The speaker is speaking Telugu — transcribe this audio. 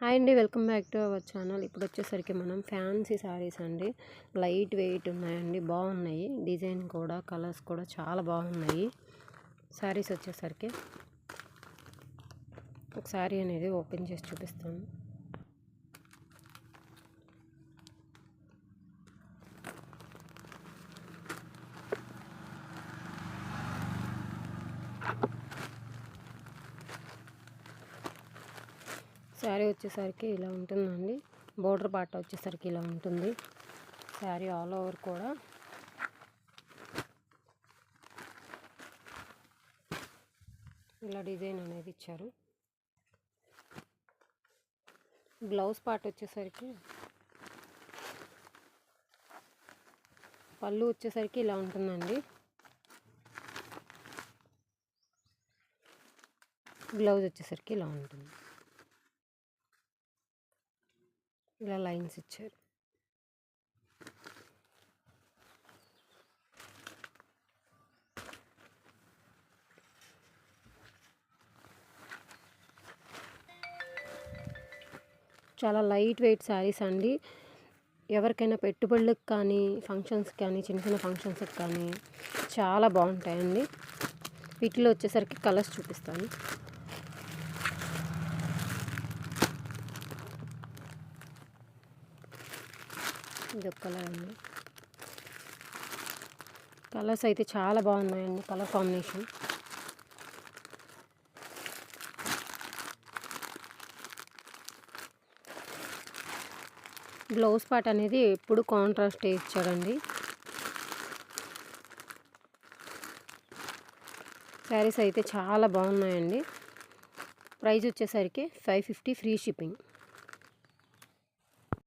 హాయ్ అండి, welcome back to our channel. ఇప్పుడు వచ్చేసరికి మనం ఫ్యాన్సీ శారీస్ అండి. లైట్ వెయిట్ ఉన్నాయండి, బాగున్నాయి. డిజైన్ కూడా, కలర్స్ కూడా చాలా బాగున్నాయి. శారీస్ వచ్చేసరికి ఒక శారీ అనేది ఓపెన్ చేసి చూపిస్తాను. శారీ వచ్చేసరికి ఇలా ఉంటుందండి. బోర్డర్ పార్ట్ వచ్చేసరికి ఇలా ఉంటుంది. శారీ ఆల్ ఓవర్ కూడా ఇలా డిజైన్ అనేది ఇచ్చారు. బ్లౌజ్ పార్ట్ వచ్చేసరికి పళ్ళు వచ్చేసరికి ఇలా ఉంటుందండి. బ్లౌజ్ వచ్చేసరికి ఇలా ఉంటుంది. ఇలా లైన్స్ ఇచ్చారు. చాలా లైట్ వెయిట్ శారీస్ అండి. ఎవరికైనా పెట్టుబడులకు కానీ, ఫంక్షన్స్కి కానీ, చిన్న చిన్న ఫంక్షన్స్కి కానీ చాలా బాగుంటాయండి. వీటిలో వచ్చేసరికి కలర్స్ చూపిస్తాను. ఇది ఒక కలర్ అండి. కలర్స్ అయితే చాలా బాగున్నాయండి. కలర్ కాంబినేషన్ బ్లౌజ్ పార్ట్ అనేది ఎప్పుడు కాంట్రాస్ట్ ఇచ్చాడండి. శారీస్ అయితే చాలా బాగున్నాయండి. ప్రైస్ వచ్చేసరికి 550 ఫ్రీ షిప్పింగ్.